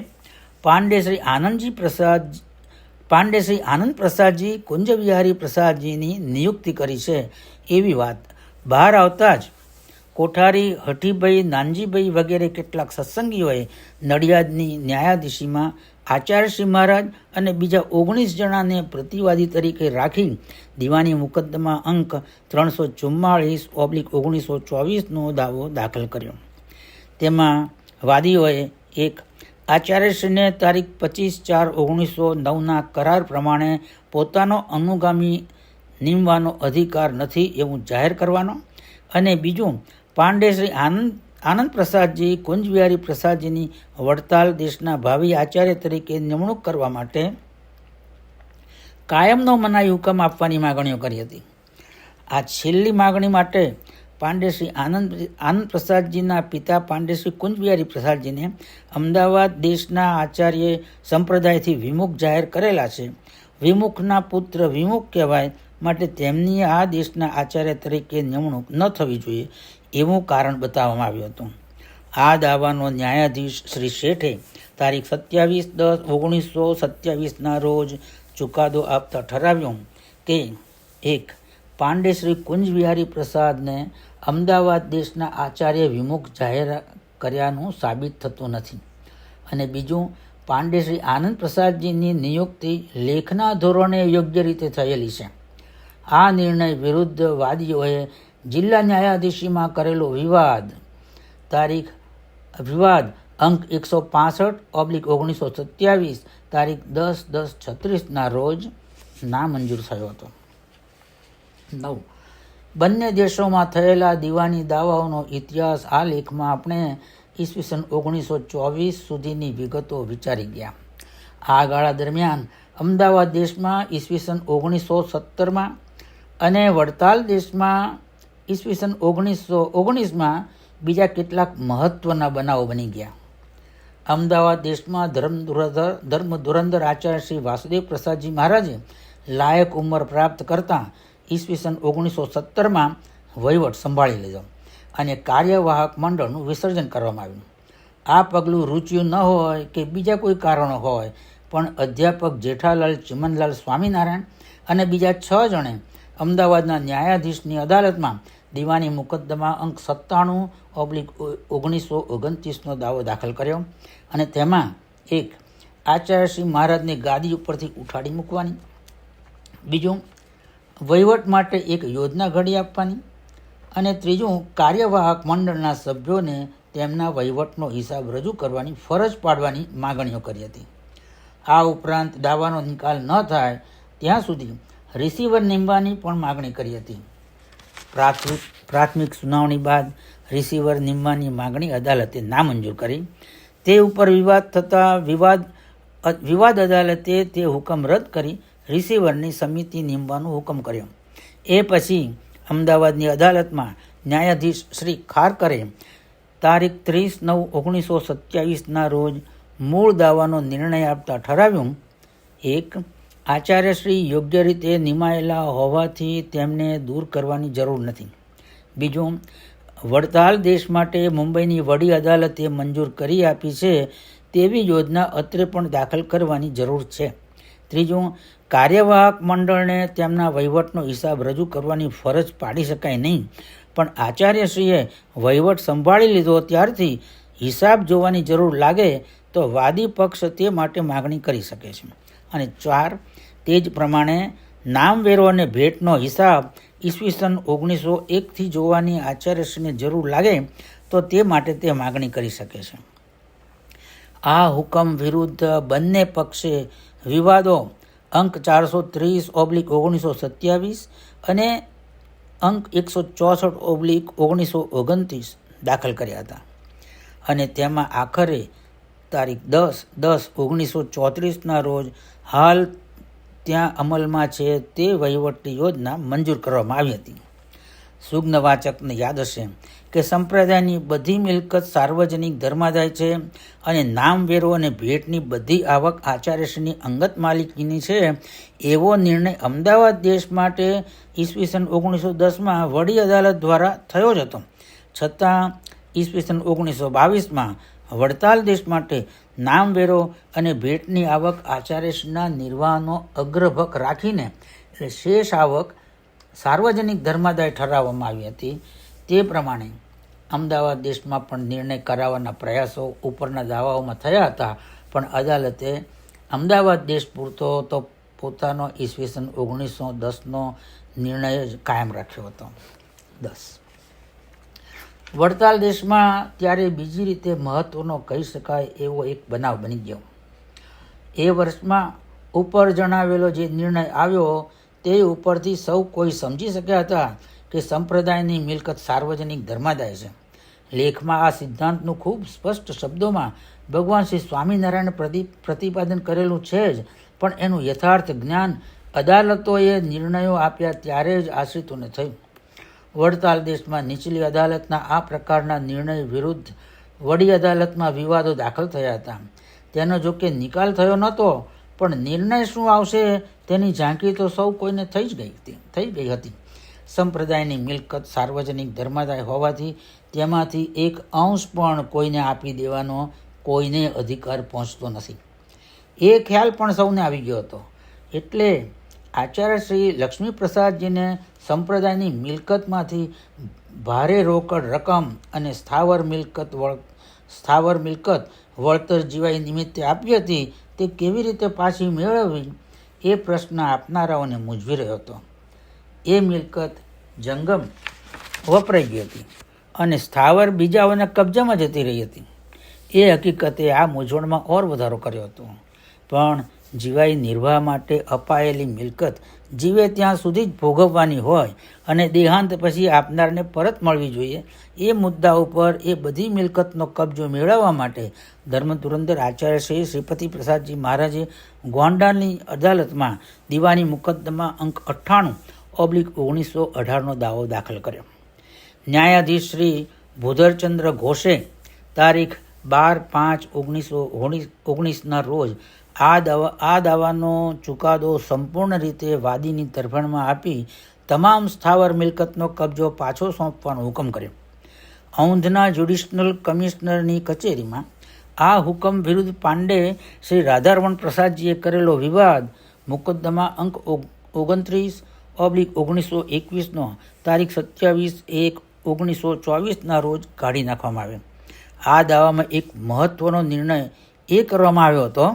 પાંડે શ્રી આનંદ પ્રસાદજી કુંજવિહારી પ્રસાદજીની નિયુક્તિ કરી છે એવી વાત બહાર આવતા જ કોઠારી, હઠીભાઈ, નાનજીભાઈ વગેરે કેટલાક સત્સંગીઓએ નડિયાદની ન્યાયાધીશીમાં આચાર્યશ્રી મહારાજ અને બીજા 19 જણાને પ્રતિવાદી તરીકે રાખી દીવાની મુકદ્દમા અંક 344/1924નો દાવો દાખલ કર્યો. તેમાં વાદીઓએ 1. આચાર્યશ્રીને તારીખ 25/4/1909ના કરાર પ્રમાણે પોતાનો અનુગામી નીમવાનો અધિકાર નથી એવું જાહેર કરવાનો, અને બીજું, પાંડે શ્રી આનંદ પ્રસાદજી કુંજવિહારી પ્રસાદજીની વડતાલ દેશના ભાવિ આચાર્ય તરીકે નિમણૂક કરવા માટે કાયમનો મનાઈ હુકમ આપવાની માગણીઓ કરી હતી. આ છેલ્લી માગણી માટે પાંડે શ્રી આનંદ પ્રસાદજીના પિતા પાંડે શ્રી કુંજવિહારી પ્રસાદજીને અમદાવાદ દેશના આચાર્ય સંપ્રદાયથી વિમુખ જાહેર કરેલા છે. વિમુખના પુત્ર વિમુખ કહેવાય, માટે તેમની આ દેશના આચાર્ય તરીકે નિમણૂક ન થવી જોઈએ એવું કારણ બતાવવામાં આવ્યું હતું. આ દાવાનો ન્યાયાધીશ શ્રી શેઠે તારીખ 27/10/1927ના રોજ ચુકાદો આપતા ઠરાવ્યું કે 1. પાંડે શ્રી કુંજવિહારી પ્રસાદને અમદાવાદ દેશના આચાર્ય વિમુખ જાહેર કર્યાનું સાબિત થતું નથી, અને બીજું, પાંડે શ્રી આનંદ પ્રસાદજીની નિયુક્તિ લેખના ધોરણે યોગ્ય રીતે થયેલી છે. આ નિર્ણય વિરુદ્ધ વાદીઓએ જિલ્લા ન્યાયાધીશીમાં કરેલો વિવાદ અંક 165/1927 તારીખ 10/10/36ના રોજ નામંજૂર થયો હતો. 9. બંને દેશોમાં થયેલા દીવાની દાવાઓનો ઇતિહાસ. આ લેખમાં આપણે ઈસવીસન 1924 સુધીની વિગતો વિચારી ગયા. આ ગાળા દરમિયાન અમદાવાદ દેશમાં ઈસવીસન 1917માં અને વડતાલ દેશમાં ઈસવીસન 1919માં બીજા કેટલાક મહત્વના બનાવો બની ગયા. અમદાવાદ દેશમાં ધર્મ ધુરંધર આચાર્ય શ્રી વાસુદેવ પ્રસાદજી મહારાજે લાયક ઉંમર પ્રાપ્ત કરતાં ઈસવીસન 1917માં વહીવટ સંભાળી લીધો અને કાર્યવાહક મંડળનું વિસર્જન કરવામાં આવ્યું. આ પગલું રૂચ્યું ન હોય કે બીજા કોઈ કારણો હોય, પણ અધ્યાપક જેઠાલાલ ચિમનલાલ સ્વામિનારાયણ અને બીજા 6 જણે અમદાવાદના ન્યાયાધીશની અદાલતમાં દીવાની મુકદ્દમા અંક 97/1929નો દાવો દાખલ કર્યો, અને તેમાં 1. આચાર્યશ્રી મહારાજને ગાદી ઉપરથી ઉઠાડી મૂકવાની, બીજું, વહીવટ માટે એક યોજના ઘડી આપવાની, અને ત્રીજું, કાર્યવાહક મંડળના સભ્યોને તેમના વહીવટનો હિસાબ રજૂ કરવાની ફરજ પાડવાની માગણીઓ કરી હતી. આ ઉપરાંત દાવાનો નિકાલ ન થાય ત્યાં સુધી રિસીવર નીમવાની પણ માગણી કરી હતી. પ્રાથમિક સુનાવણી બાદ રિસીવર નીમવાની માગણી અદાલતે નામંજૂર કરી. તે ઉપર વિવાદ થતાં વિવાદ અદાલતે તે હુકમ રદ કરી રિસીવરની સમિતિ નીમવાનો હુકમ કર્યો. એ પછી અમદાવાદની અદાલતમાં ન્યાયાધીશ શ્રી ખારકરે તારીખ 30/9/1927ના રોજ મૂળ દાવાનો નિર્ણય આપતા ઠરાવ્યું 1. આચાર્યશ્રી યોગ્ય રીતે નિમાયેલા હોવાથી તેમને દૂર કરવાની જરૂર નથી. બીજું, વડતાલ દેશ માટે મુંબઈની વડી અદાલતે મંજૂર કરી આપી છે તેવી યોજના અત્રે પણ દાખલ કરવાની જરૂર છે. ત્રીજું, કાર્યવાહક મંડળને તેમના વહીવટનો હિસાબ રજૂ કરવાની ફરજ પાડી શકાય નહીં, પણ આચાર્યશ્રીએ વહીવટ સંભાળી લીધો ત્યારથી હિસાબ જોવાની જરૂર લાગે તો વાદી પક્ષ તે માટે માગણી કરી શકે છે. અને 4. તે જ પ્રમાણે નામવેરો અને ભેટનો હિસાબ ઈસવીસન 1901થી જોવાની આચાર્યશ્રીને જરૂર લાગે તો તે માટે તે માગણી કરી શકે છે. આ હુકમ વિરુદ્ધ બંને પક્ષે વિવાદો અંક 430/1927 અને અંક 164/1929 દાખલ કર્યા હતા, અને તેમાં આખરે તારીખ 10/10/1934ના રોજ હાલ ત્યાં અમલમાં છે તે વહીવટી યોજના મંજૂર કરવામાં આવી હતી. સુજ્ઞ વાચકને યાદ હશે કે સંપ્રદાયની બધી મિલકત સાર્વજનિક ધર્માદાય છે અને નામવેરો અને ભેટની બધી આવક આચાર્યશ્રીની અંગત માલિકીની છે એવો નિર્ણય અમદાવાદ દેશ માટે ઈસવીસન 1910માં વડી અદાલત દ્વારા થયો જ હતો. છતાં ઈસવીસન 1922માં વડતાલ દેશ માટે નામવેરો અને ભેટની આવક આચાર્યશ્રીના નિર્વાહનો અગ્રભક રાખીને શેષ આવક સાર્વજનિક ધર્માદાય ઠરાવવામાં આવી હતી. તે પ્રમાણે અમદાવાદ દેશમાં પણ નિર્ણય કરાવવાના પ્રયાસો ઉપરના દાવાઓમાં થયા હતા, પણ અદાલતે અમદાવાદ દેશ પૂરતો તો પોતાનો ઈસવીસન 1910નો નિર્ણય જ કાયમ રાખ્યો હતો. 10. વડતાલ દેશમાં ત્યારે બીજી રીતે મહત્વનો કહી શકાય એવો એક બનાવ બની ગયો. એ વર્ષમાં ઉપર જણાવેલો જે નિર્ણય આવ્યો તે ઉપરથી સૌ કોઈ સમજી શક્યા હતા કે સંપ્રદાયની મિલકત સાર્વજનિક ધર્માદાય છે. લેખમાં આ સિદ્ધાંતનું ખૂબ સ્પષ્ટ શબ્દોમાં ભગવાન શ્રી સ્વામિનારાયણે પ્રતિપાદન કરેલું છે જ, પણ એનું યથાર્થ જ્ઞાન અદાલતોએ નિર્ણયો આપ્યા ત્યારે જ આશ્રિતોને થયું. વડતાલ દેશમાં નીચલી અદાલતના આ પ્રકારના નિર્ણય વિરુદ્ધ વડી અદાલતમાં વિવાદો દાખલ થયા હતા. તેનો જોકે નિકાલ થયો નહોતો, પણ નિર્ણય શું આવશે તેની ઝાંખી તો સૌ કોઈને થઈ ગઈ હતી. સંપ્રદાયની મિલકત સાર્વજનિક ધર્માદાય હોવાથી તેમાંથી એક અંશ પણ કોઈને આપી દેવાનો કોઈને અધિકાર પહોંચતો નથી. એ ખ્યાલ પણ સૌને આવી ગયો હતો. એટલે આચાર્ય શ્રી લક્ષ્મીપ્રસાદજીને સંપ્રદાયની મિલકતમાંથી ભારે રોકડ રકમ અને સ્થાવર મિલકત વળતર જીવાઈ નિમિત્તે આપી હતી, તે કેવી રીતે પાછી મેળવવી એ પ્રશ્ન આપનારાઓને મૂંઝવી રહ્યો હતો. એ મિલકત જંગમ વપરાઈ ગઈ હતી અને સ્થાવર બીજાઓના કબજામાં જતી રહી હતી. એ હકીકતે આ મૂંઝવણમાં ઓર વધારો કર્યો હતો. પણ જીવાઈ નિર્વાહ માટે અપાયેલી મિલકત જીવે ત્યાં સુધી જ ભોગવવાની હોય અને દેહાંત પછી આપનારને પરત મળવી જોઈએ. એ મુદ્દા ઉપર એ બધી મિલકતનો કબજો મેળવવા માટે ધર્મધુરંધર આચાર્ય શ્રી શ્રીપતિ પ્રસાદજી મહારાજે ગોંડાની અદાલતમાં દીવાની મુકદ્દમા અંક 98/1918નો દાવો દાખલ કર્યો. ન્યાયાધીશ શ્રી ભૂધરચંદ્ર ઘોષે તારીખ 12/5/1919ના રોજ આ દાવાનો ચુકાદો સંપૂર્ણ રીતે વાદીની તરફેણમાં આપી તમામ સ્થાવર મિલકતનો કબજો પાછો સોંપવાનો હુકમ કર્યો. ઔંધના જ્યુડિશનલ કમિશનરની કચેરીમાં આ હુકમ વિરુદ્ધ પાંડે શ્રી રાધારમણ પ્રસાદજીએ કરેલો વિવાદ મુકદ્દમા અંક 29/1921નો તારીખ 27/1/1924ના રોજ કાઢી નાખવામાં આવ્યો. આ દાવામાં એક મહત્વનો નિર્ણય એ કરવામાં આવ્યો હતો: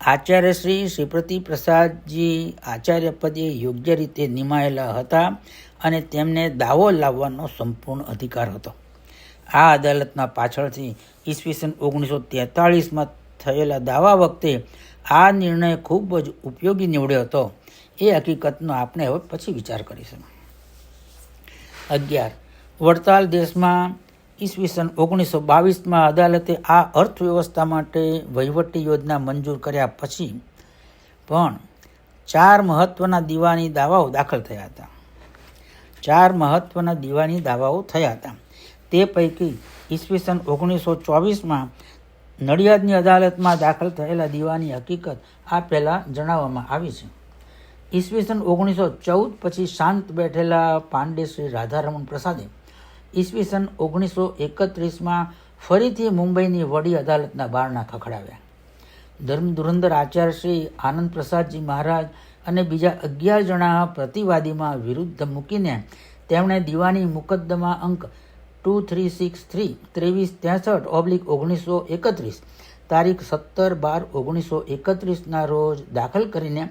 આચાર્ય શ્રી શ્રીપતિ પ્રસાદજી આચાર્ય પદે યોગ્ય રીતે નિમાયેલા હતા અને તેમને દાવો લાવવાનો સંપૂર્ણ અધિકાર હતો. આ અદાલતના પાછળથી ઈસવીસન 1943માં થયેલા દાવા વખતે આ નિર્ણય ખૂબ જ ઉપયોગી નીવડ્યો હતો. એ હકીકતનો આપણે હવે પછી વિચાર કરીશું. 11. વડતાલ દેશમાં ઈસવીસન 1922માં અદાલતે આ અર્થવ્યવસ્થા માટે વહીવટી યોજના મંજૂર કર્યા પછી પણ 4 મહત્વના દીવાની દાવાઓ દાખલ થયા હતા. 4 મહત્વના દીવાની દાવાઓ થયા હતા. તે પૈકી ઈસવીસન 1924માં નડિયાદની અદાલતમાં દાખલ થયેલા દીવાની હકીકત આ પહેલાં જણાવવામાં આવી છે. ઈસવીસન 1914 પછી શાંત બેઠેલા પાંડે શ્રી રાધારમણ પ્રસાદે ઈસવીસન 1931માં ફરીથી મુંબઈની વડી અદાલતના બારણા ખખડાવ્યા. ધર્મધુરંધર આચાર્ય શ્રી આનંદ પ્રસાદજી મહારાજ અને બીજા 11 જણા પ્રતિવાદીમાં વિરુદ્ધ મૂકીને તેમણે દીવાની મુકદ્દમા અંક 2363/1931 તારીખ 17/12/1931ના રોજ દાખલ કરીને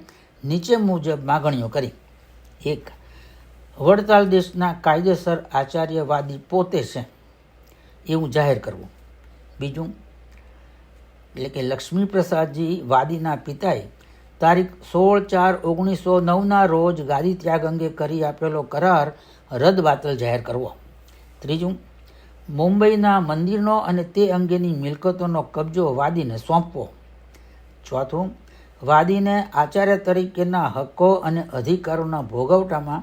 નીચે મુજબ માગણીઓ કરી. 1. વડતાલ દેશના કાયદેસર આચાર્યવાદી પોતે છે એવું જાહેર કરવું. 2. એટલે કે લક્ષ્મીપ્રસાદજી વાદીના પિતાએ તારીખ 16/4/1909ના રોજ ગાદી ત્યાગ અંગે કરી આપેલો કરાર રદબાતલ જાહેર કરવો. 3. મુંબઈના મંદિરનો અને તે અંગેની મિલકતોનો કબજો વાદીને સોંપવો. 4. વાદીને આચાર્ય તરીકેના હક્કો અને અધિકારોના ભોગવટામાં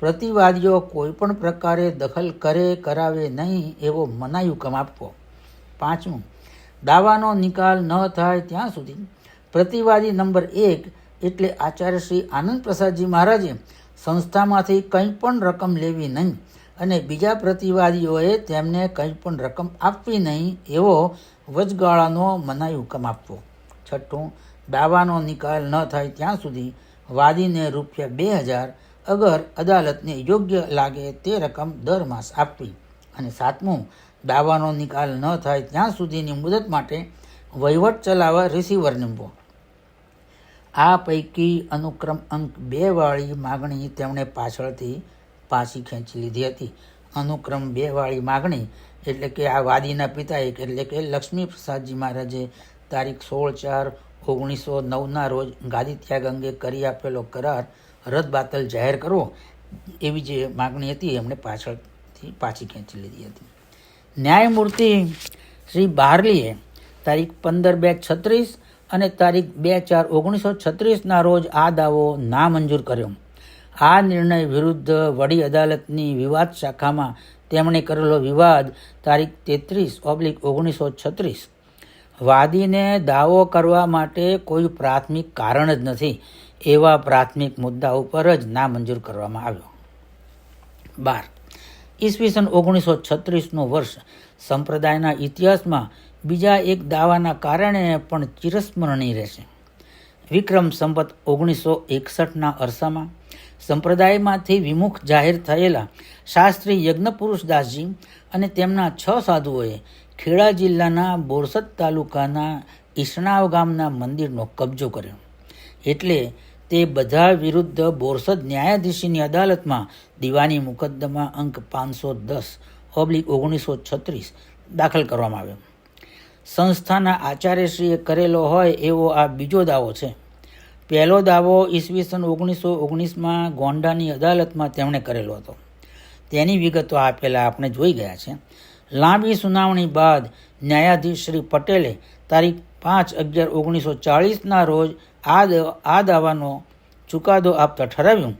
પ્રતિવાદીઓ કોઈપણ પ્રકારે દખલ કરાવે નહીં એવો મનાઈ હુકમ આપવો. 5. દાવાનો નિકાલ ન થાય ત્યાં સુધી પ્રતિવાદી નંબર 1 એટલે આચાર્ય શ્રી આનંદ પ્રસાદજી મહારાજે સંસ્થામાંથી કંઈ પણ રકમ લેવી નહીં અને બીજા પ્રતિવાદીઓએ તેમને કંઈ પણ રકમ આપવી નહીં એવો વચગાળાનો મનાઈ હુકમ આપવો. 6. દાવાનો નિકાલ ન થાય ત્યાં સુધી વાદીને રૂપિયા 2000 અગર અદાલતને યોગ્ય લાગે તે રકમ દર માસ આપવી. અને 7મું, દાવાનો નિકાલ ન થાય ત્યાં સુધીની મુદત માટે વહીવટ ચલાવવા રિસીવર નીમવો. આ પૈકી અનુક્રમ અંક 2 વાળી માગણી તેમણે પાછળથી પાછી ખેંચી લીધી હતી. અનુક્રમ 2 વાળી માગણી એટલે કે આ વાદીના પિતાએ એટલે કે લક્ષ્મી પ્રસાદજી મહારાજે તારીખ 16/4/1909 રોજ ગાદી ત્યાગ અંગે કરી આપેલો કરાર રદ-બાતલ જાહેર કરવો એવી જે માગણી હતી એમણે પાછળથી પાછી ખેંચી લીધી હતી. ન્યાયમૂર્તિ શ્રી બારલીએ તારીખ 15/2/36 અને તારીખ 2/4/1936ના રોજ આ દાવો નામંજૂર કર્યો. આ નિર્ણય વિરુદ્ધ વડી અદાલતની વિવાદ શાખામાં તેમણે કરેલો વિવાદ તારીખ 33/1936. વાદીને દાવો કરવા માટે કોઈ પ્રાથમિક કારણ જ નથી એવા પ્રાથમિક મુદ્દા ઉપર જ નામંજૂર કરવામાં આવ્યો. 12. ઈસવીસન 1936નું વર્ષ સંપ્રદાયના ઇતિહાસમાં બીજા એક દાવાના કારણે પણ ચિરસ્મરણીય રહેશે. વિક્રમ સંવત 1961ના અરસામાં સંપ્રદાયમાંથી વિમુખ જાહેર થયેલા શાસ્ત્રી યજ્ઞપુરુષદાસજી અને તેમના 6 સાધુઓએ ખેડા જિલ્લાના બોરસદ તાલુકાના ઈસણાવ ગામના મંદિરનો કબજો કર્યો. એટલે તે બધા વિરુદ્ધ બોરસદ ન્યાયાધીશની અદાલતમાં દીવાની મુકદ્દમા અંક 510/1936 દાખલ કરવામાં આવ્યો. સંસ્થાના આચાર્યશ્રીએ કરેલો હોય એવો આ બીજો દાવો છે. પહેલો દાવો ઈસવીસન 1919માં ગોંડાની અદાલતમાં તેમણે કરેલો હતો. તેની વિગતો આપેલા આપણે જોઈ ગયા છે. લાંબી સુનાવણી બાદ ન્યાયાધીશ શ્રી પટેલે તારીખ 5/11/1940ના રોજ આ દાવાનો ચુકાદો આપતા ઠરાવ્યું: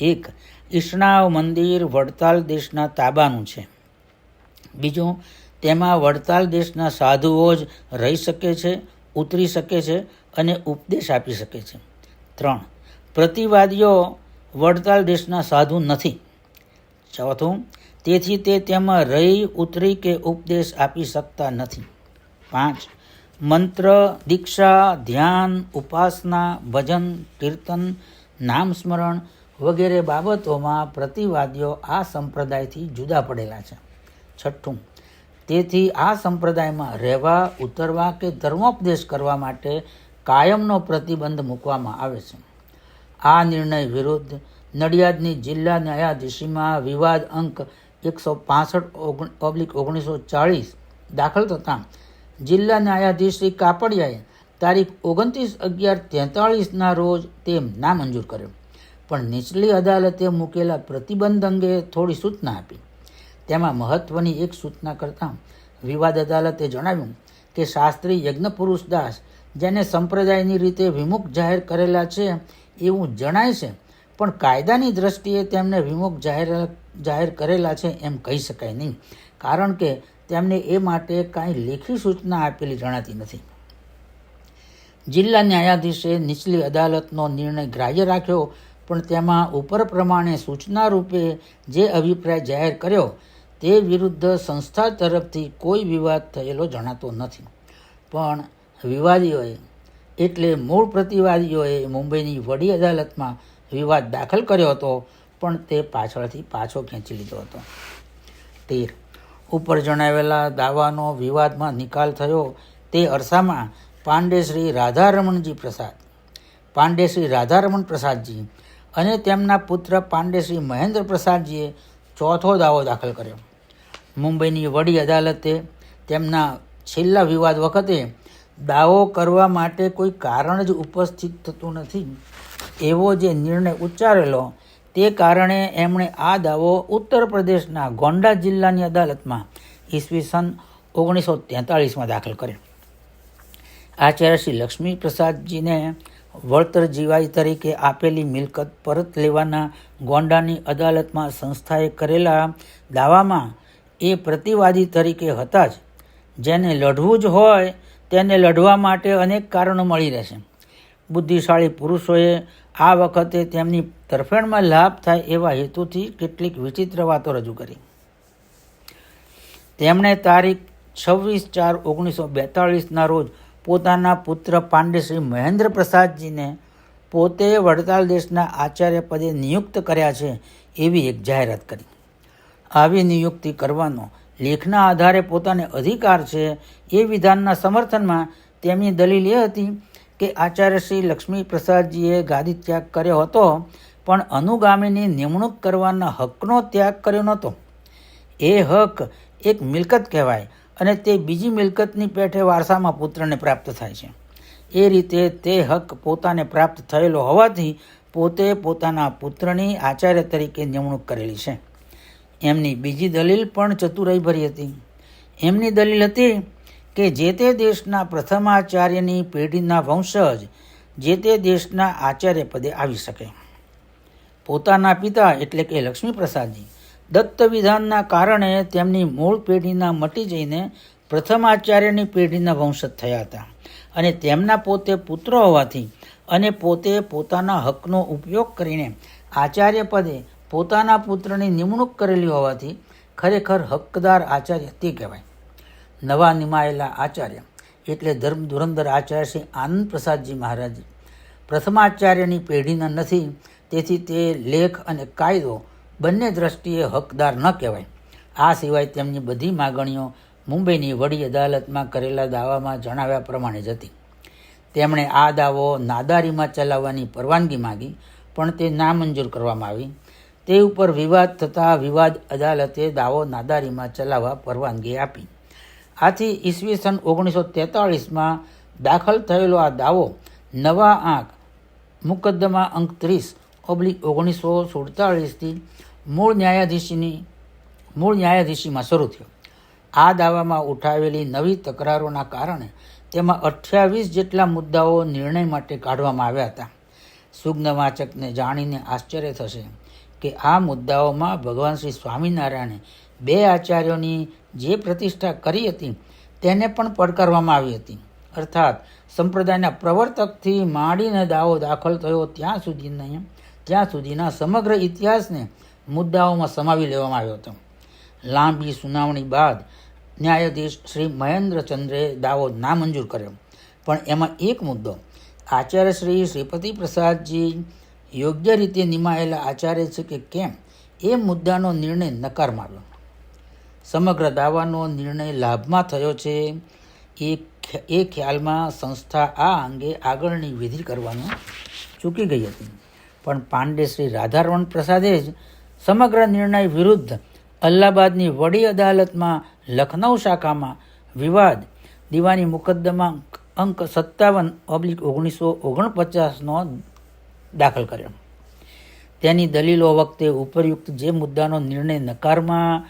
1. ઈસણાવ મંદિર વડતાલ દેશના તાબાનું છે. 2. તેમાં વડતાલ દેશના સાધુઓ જ રહી શકે છે, ઉતરી શકે છે અને ઉપદેશ આપી શકે છે. 3. પ્રતિવાદીઓ વડતાલ દેશના સાધુ નથી. 4. તેથી તે તેમાં રહી, ઉતરી કે ઉપદેશ આપી શકતા નથી. 5. મંત્ર, દીક્ષા, ધ્યાન, ઉપાસના, ભજન, કીર્તન, નામ સ્મરણ વગેરે બાબતોમાં પ્રતિવાદીઓ આ સંપ્રદાયથી જુદા પડેલા છે. 6. તેથી આ સંપ્રદાયમાં રહેવા, ઉતરવા કે ધર્મોપદેશ કરવા માટે કાયમનો પ્રતિબંધ મૂકવામાં આવે છે. આ નિર્ણય વિરુદ્ધ નડિયાદની જિલ્લા ન્યાયાધીશીમાં વિવાદ અંક 165/1940 દાખલ થતાં જિલ્લા ન્યાયાધીશ શ્રી કાપડિયાએ તારીખ 29/11/43ના રોજ તે નામંજૂર કર્યો. પણ નીચલી અદાલતે મૂકેલા પ્રતિબંધ અંગે થોડી સૂચના આપી. તેમાં મહત્વની એક સૂચના કરતાં વિવાદ અદાલતે જણાવ્યું કે શાસ્ત્રી યજ્ઞપુરુષદાસ જેને સંપ્રદાયની રીતે વિમુખ જાહેર કરેલા છે એવું જણાય છે, પણ કાયદાની દ્રષ્ટિએ તેમને વિમુખ જાહેર કરેલા છે એમ કહી શકાય નહીં, કારણ કે તેમને એ માટે કાંઈ લેખી સૂચના આપેલી જણાતી નથી. જિલ્લા ન્યાયાધીશે નીચલી અદાલતનો નિર્ણય ગ્રાહ્ય રાખ્યો, પણ તેમાં ઉપર પ્રમાણે સૂચના રૂપે જે અભિપ્રાય જાહેર કર્યો તે વિરુદ્ધ સંસ્થા તરફથી કોઈ વિવાદ થયેલો જણાતો નથી. પણ વિવાદીઓએ એટલે મૂળ પ્રતિવાદીઓએ મુંબઈની વડી અદાલતમાં વિવાદ દાખલ કર્યો હતો, પણ તે પાછળથી પાછો ખેંચી લીધો હતો. 13. ઉપર જણાવેલા દાવાનો વિવાદમાં નિકાલ થયો તે અરસામાં પાંડે શ્રી રાધારમણ પ્રસાદજી અને તેમના પુત્ર પાંડે શ્રી મહેન્દ્ર પ્રસાદજીએ ચોથો દાવો દાખલ કર્યો. મુંબઈની વડી અદાલતે તેમના છેલ્લા વિવાદ વખતે દાવો કરવા માટે કોઈ કારણ જ ઉપસ્થિત થતું નથી એવો જે નિર્ણય ઉચ્ચારેલો, તે કારણે એમણે આ દાવો ઉત્તર પ્રદેશના ગોંડા જિલ્લાની અદાલતમાં ઈસવીસન 1943માં દાખલ કર્યો. આચાર્ય શ્રી લક્ષ્મી પ્રસાદજીને વળતર જીવાઈ તરીકે આપેલી મિલકત પરત લેવાના ગોંડાની અદાલતમાં સંસ્થાએ કરેલા દાવામાં એ પ્રતિવાદી તરીકે હતા જ. જેને લડવું જ હોય તેને લડવા માટે અનેક કારણો મળી રહેશે. બુદ્ધિશાળી પુરુષોએ આ વખતે તેમની તરફેણમાં લાભ થાય એવા હેતુથી કેટલીક વિચિત્ર વાતો રજૂ કરી. તેમણે તારીખ 26/4/1942ના રોજ પોતાના પુત્ર પાંડે શ્રી મહેન્દ્ર પ્રસાદજીને પોતે વડતાલ દેશના આચાર્ય પદે નિયુક્ત કર્યા છે એવી એક જાહેરાત કરી. આવી નિયુક્તિ કરવાનો લેખના આધારે પોતાને અધિકાર છે એ વિધાનના સમર્થનમાં તેમની દલીલ એ હતી કે આચાર્ય શ્રી લક્ષ્મી પ્રસાદજીએ ગાદી ત્યાગ કર્યો હતો, પણ અનુગામીની નિમણૂક કરવાના હકનો ત્યાગ કર્યો નહોતો. એ હક એક મિલકત કહેવાય અને તે બીજી મિલકતની પેઠે વારસામાં પુત્રને પ્રાપ્ત થાય છે. એ રીતે તે હક પોતાને પ્રાપ્ત થયેલો હોવાથી પોતે પોતાના પુત્રની આચાર્ય તરીકે નિમણૂક કરેલી છે. એમની બીજી દલીલ પણ ચતુરાઈભરી હતી. એમની દલીલ હતી કે જે તે દેશના પ્રથમાચાર્યની પેઢીના વંશજ જે તે દેશના આચાર્ય પદે આવી શકે. પોતાના પિતા એટલે કે લક્ષ્મીપ્રસાદજી દત્ત વિધાનના કારણે તેમની મૂળ પેઢીના મટી જઈને પ્રથમ આચાર્યની પેઢીના વંશજ થયા હતા અને તેમના પોતે પુત્ર હોવાથી અને પોતે પોતાના હકનો ઉપયોગ કરીને આચાર્ય પદે પોતાના પુત્રની નિમણૂક કરેલી હોવાથી ખરેખર હકદાર આચાર્ય તે કહેવાય. નવા નિમાયેલા આચાર્ય એટલે ધર્મ ધુરંધર આચાર્ય શ્રી આનંદ પ્રસાદજી મહારાજ પ્રથમાચાર્યની પેઢીના નથી, તેથી તે લેખ અને કાયદો બંને દ્રષ્ટિએ હકદાર ન કહેવાય. આ સિવાય તેમની બધી માગણીઓ મુંબઈની વડી અદાલતમાં કરેલા દાવામાં જણાવ્યા પ્રમાણે જ હતી. તેમણે આ દાવો નાદારીમાં ચલાવવાની પરવાનગી માગી, પણ તે નામંજૂર કરવામાં આવી. તે ઉપર વિવાદ થતાં વિવાદ અદાલતે દાવો નાદારીમાં ચલાવવા પરવાનગી આપી. આથી ઈસવીસન 1943માં દાખલ થયેલો આ દાવો નવા આંક મુકદ્દમા અંક 30/1947થી મૂળ ન્યાયાધીશીમાં શરૂ થયો. આ દાવામાં ઉઠાવેલી નવી તકરારોના કારણે તેમાં 28 જેટલા મુદ્દાઓ નિર્ણય માટે કાઢવામાં આવ્યા હતા. સુજ્ઞ વાચકને જાણીને આશ્ચર્ય થશે કે આ મુદ્દાઓમાં ભગવાન શ્રી સ્વામિનારાયણે 2 આચાર્યોની જે પ્રતિષ્ઠા કરી હતી તેને પણ પડકારવામાં આવી હતી. અર્થાત સંપ્રદાયના પ્રવર્તકથી માંડીને દાવો દાખલ થયો ત્યાં સુધીના સમગ્ર ઇતિહાસને મુદ્દાઓમાં સમાવી લેવામાં આવ્યો હતો. લાંબી સુનાવણી બાદ ન્યાયાધીશ શ્રી મહેન્દ્રચંદ્રે દાવો નામંજૂર કર્યો, પણ એમાં એક મુદ્દો આચાર્ય શ્રી શ્રીપતિ પ્રસાદજી યોગ્ય રીતે નિમાયેલા આચાર્ય છે કે કેમ એ મુદ્દાનો નિર્ણય નકારવામાં આવ્યો. સમગ્ર દાવાનો નિર્ણય લાભમાં થયો છે એ ખ્યાલમાં સંસ્થા આ અંગે આગળની વિધિ કરવાનું ચૂકી ગઈ હતી, પણ પાંડે શ્રી રાધારમણ પ્રસાદે જ સમગ્ર નિર્ણય વિરુદ્ધ અલ્હાબાદની વડી અદાલતમાં લખનૌ શાખામાં વિવાદ દીવાની મુકદ્દમા અંક 57/1949નો દાખલ કર્યો. તેની દલીલો વખતે ઉપરયુક્ત જે મુદ્દાનો નિર્ણય નકારમાં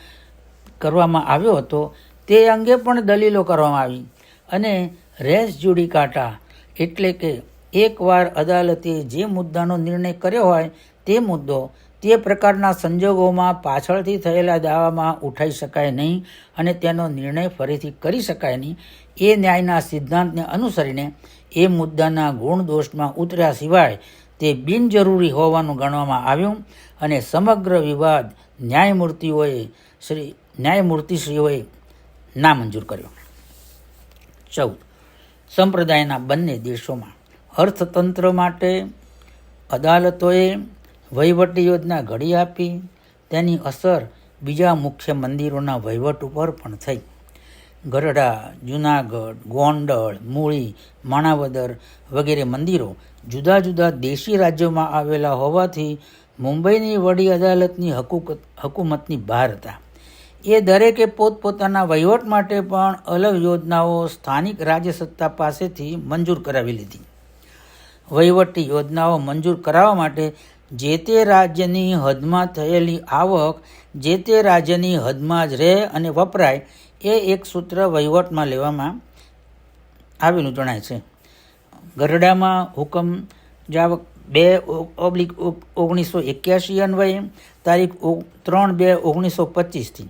કરવામાં આવ્યો હતો તે અંગે પણ દલીલો કરવામાં આવી અને રેસ જ્યુડિકાટા એટલે કે એકવાર અદાલતે જે મુદ્દાનો નિર્ણય કર્યો હોય તે મુદ્દો તે પ્રકારના સંજોગોમાં પાછળથી થયેલા દાવામાં ઉઠાઈ શકાય નહીં અને તેનો નિર્ણય ફરીથી કરી શકાય નહીં. એ ન્યાયના સિદ્ધાંતને અનુસરીને એ મુદ્દાના ગુણ દોષમાં ઉતર્યા સિવાય તે બિનજરૂરી હોવાનું ગણવામાં આવ્યું અને સમગ્ર વિવાદ ન્યાયમૂર્તિશ્રીઓએ નામંજૂર કર્યો. 14. સંપ્રદાયના બંને દેશોમાં અર્થતંત્ર માટે અદાલતોએ વહીવટી યોજના ઘડી આપી. તેની અસર બીજા મુખ્ય મંદિરોના વહીવટ ઉપર પણ થઈ. ગઢડા, જૂનાગઢ, ગોંડલ, મૂળી, માણાવદર વગેરે મંદિરો જુદા જુદા દેશી રાજ્યોમાં આવેલા હોવાથી મુંબઈની વડી અદાલતની હકુમતની બહાર હતા. એ દરેકે પોતપોતાના વહીવટ માટે પણ અલગ યોજનાઓ સ્થાનિક રાજ્યસત્તા પાસેથી મંજૂર કરાવી લીધી. વહીવટી યોજનાઓ મંજૂર કરાવવા માટે જે તે રાજ્યની હદમાં થયેલી આવક જે તે રાજ્યની હદમાં જ રહે અને વપરાય એ એક સૂત્ર વહીવટમાં લેવામાં આવેલું જણાય છે. ગઢડામાં હુકમ જાવક 2/1981 અન્વયે તારીખ 3/2/1925થી,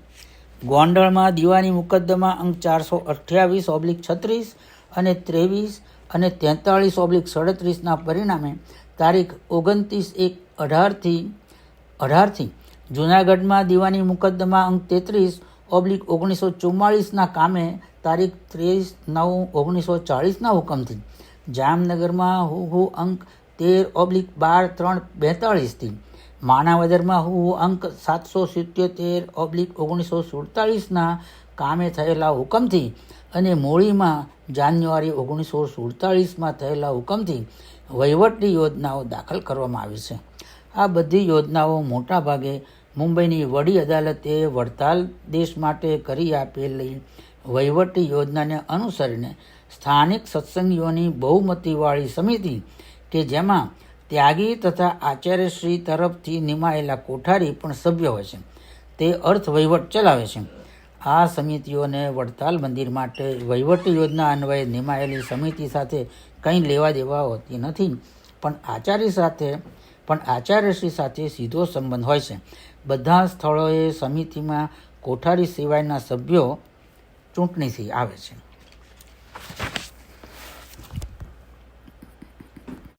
ગોંડલમાં દીવાની મુકદ્દમા અંક 428/36 અને 23 અને 43/37ના પરિણામે તારીખ 29/1/18થી, જૂનાગઢમાં દીવાની મુકદ્દમા અંક 33/1944ના કામે તારીખ 30/9/1940ના હુકમથી, જામનગરમાં અંક 13/12/342થી, માણાવદરમાં હું અંક 777/1947 કામે થયેલા હુકમથી અને મૂળીમાં જાન્યુઆરી 1947 થયેલા હુકમથી વહીવટી યોજનાઓ દાખલ કરવામાં આવી છે. આ બધી યોજનાઓ મોટાભાગે મુંબઈની વડી અદાલતે વડતાલ દેશ માટે કરી આપેલી વહીવટી યોજનાને અનુસરીને સ્થાનિક સત્સંગીઓની બહુમતીવાળી સમિતિ કે જેમાં ત્યાગી તથા આચાર્યશ્રી તરફથી નિમાયેલા કોઠારી પણ સભ્ય હોય છે તે અર્થ વહીવટ ચલાવે છે. આ સમિતિઓને વડતાલ મંદિર માટે વહીવટી યોજના અન્વયે નિમાયેલી સમિતિ સાથે કંઈ લેવા દેવા હોતી નથી, પણ આચાર્યશ્રી સાથે સીધો સંબંધ હોય છે. બધા સ્થળોએ સમિતિમાં કોઠારી સિવાયના સભ્યો ચૂંટણીથી આવે છે.